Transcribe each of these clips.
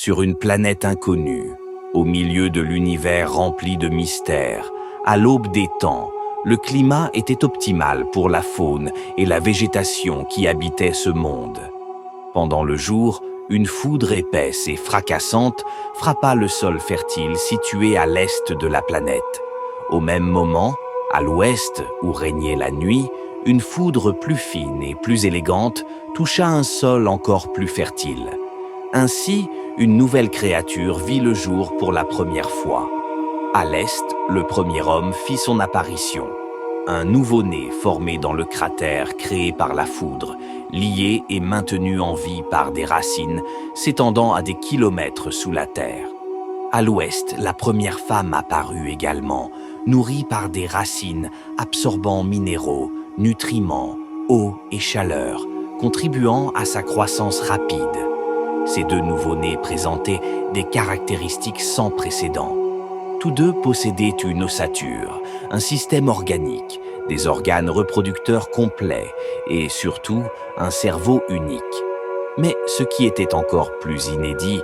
sur une planète inconnue, au milieu de l'univers rempli de mystères, à l'aube des temps, le climat était optimal pour la faune et la végétation qui habitaient ce monde. Pendant le jour, une foudre épaisse et fracassante frappa le sol fertile situé à l'est de la planète. Au même moment, à l'ouest, où régnait la nuit, une foudre plus fine et plus élégante toucha un sol encore plus fertile. Ainsi, une nouvelle créature vit le jour pour la première fois. À l'est, le premier homme fit son apparition. Un nouveau-né formé dans le cratère créé par la foudre, lié et maintenu en vie par des racines s'étendant à des kilomètres sous la terre. À l'ouest, la première femme apparut également, nourrie par des racines absorbant minéraux, nutriments, eau et chaleur, contribuant à sa croissance rapide. Ces deux nouveau-nés présentaient des caractéristiques sans précédent. Tous deux possédaient une ossature, un système organique, des organes reproducteurs complets et surtout un cerveau unique. Mais ce qui était encore plus inédit,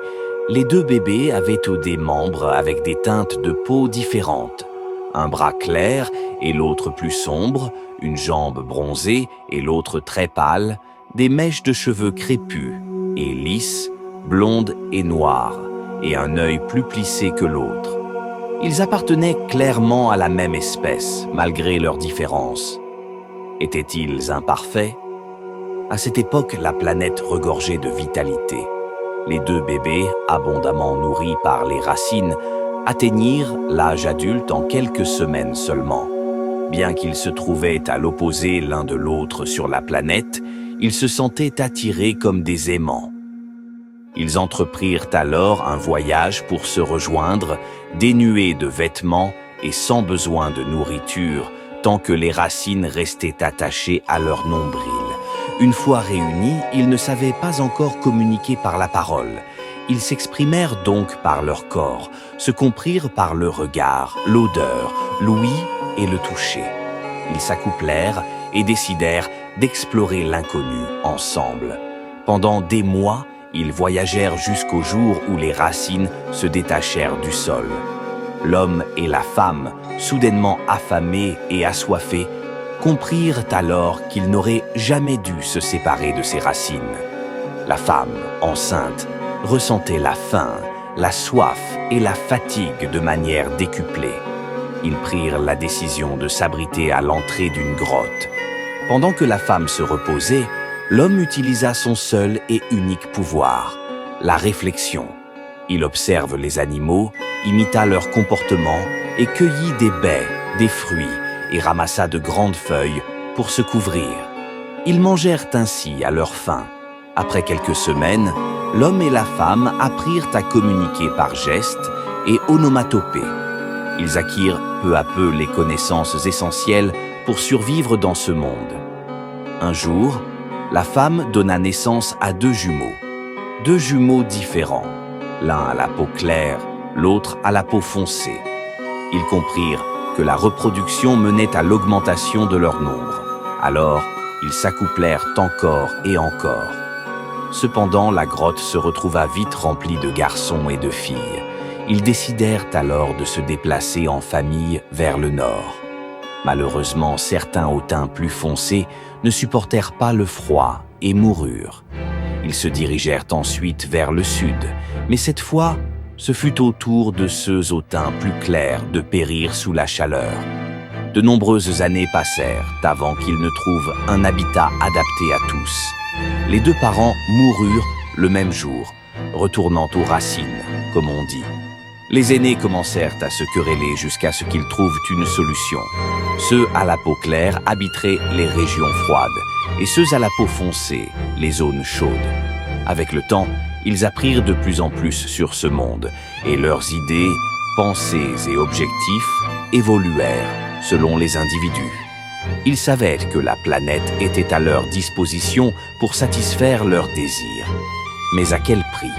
les deux bébés avaient des membres avec des teintes de peau différentes. Un bras clair et l'autre plus sombre, une jambe bronzée et l'autre très pâle, des mèches de cheveux crépus et lisses, blondes et noires, et un œil plus plissé que l'autre. Ils appartenaient clairement à la même espèce, malgré leurs différences. Étaient-ils imparfaits? À cette époque, la planète regorgeait de vitalité. Les deux bébés, abondamment nourris par les racines, atteignirent l'âge adulte en quelques semaines seulement. Bien qu'ils se trouvaient à l'opposé l'un de l'autre sur la planète, ils se sentaient attirés comme des aimants. Ils entreprirent alors un voyage pour se rejoindre, dénués de vêtements et sans besoin de nourriture, tant que les racines restaient attachées à leur nombril. Une fois réunis, ils ne savaient pas encore communiquer par la parole. Ils s'exprimèrent donc par leur corps, se comprirent par le regard, l'odeur, l'ouïe et le toucher. Ils s'accouplèrent et décidèrent d'explorer l'inconnu ensemble. Pendant des mois, ils voyagèrent jusqu'au jour où les racines se détachèrent du sol. L'homme et la femme, soudainement affamés et assoiffés, comprirent alors qu'ils n'auraient jamais dû se séparer de ces racines. La femme, enceinte, ressentait la faim, la soif et la fatigue de manière décuplée. Ils prirent la décision de s'abriter à l'entrée d'une grotte. Pendant que la femme se reposait, l'homme utilisa son seul et unique pouvoir, la réflexion. Il observe les animaux, imita leur comportement et cueillit des baies, des fruits et ramassa de grandes feuilles pour se couvrir. Ils mangèrent ainsi à leur faim. Après quelques semaines, l'homme et la femme apprirent à communiquer par gestes et onomatopées. Ils acquirent peu à peu les connaissances essentielles pour survivre dans ce monde. Un jour, la femme donna naissance à deux jumeaux différents, l'un à la peau claire, l'autre à la peau foncée. Ils comprirent que la reproduction menait à l'augmentation de leur nombre. Alors, ils s'accouplèrent encore et encore. Cependant, la grotte se retrouva vite remplie de garçons et de filles. Ils décidèrent alors de se déplacer en famille vers le nord. Malheureusement, certains au teint plus foncé ne supportèrent pas le froid et moururent. Ils se dirigèrent ensuite vers le sud, mais cette fois, ce fut au tour de ceux au teint plus clair de périr sous la chaleur. De nombreuses années passèrent avant qu'ils ne trouvent un habitat adapté à tous. Les deux parents moururent le même jour, retournant aux racines, comme on dit. Les aînés commencèrent à se quereller jusqu'à ce qu'ils trouvent une solution. Ceux à la peau claire habiteraient les régions froides et ceux à la peau foncée, les zones chaudes. Avec le temps, ils apprirent de plus en plus sur ce monde et leurs idées, pensées et objectifs évoluèrent selon les individus. Ils savaient que la planète était à leur disposition pour satisfaire leurs désirs. Mais à quel prix ?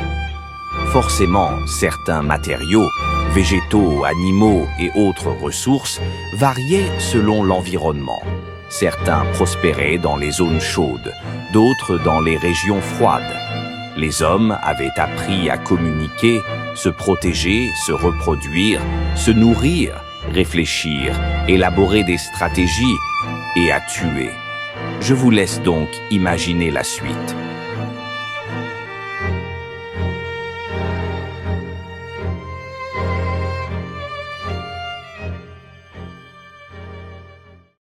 Forcément, certains matériaux, végétaux, animaux et autres ressources variaient selon l'environnement. Certains prospéraient dans les zones chaudes, d'autres dans les régions froides. Les hommes avaient appris à communiquer, se protéger, se reproduire, se nourrir, réfléchir, élaborer des stratégies et à tuer. Je vous laisse donc imaginer la suite.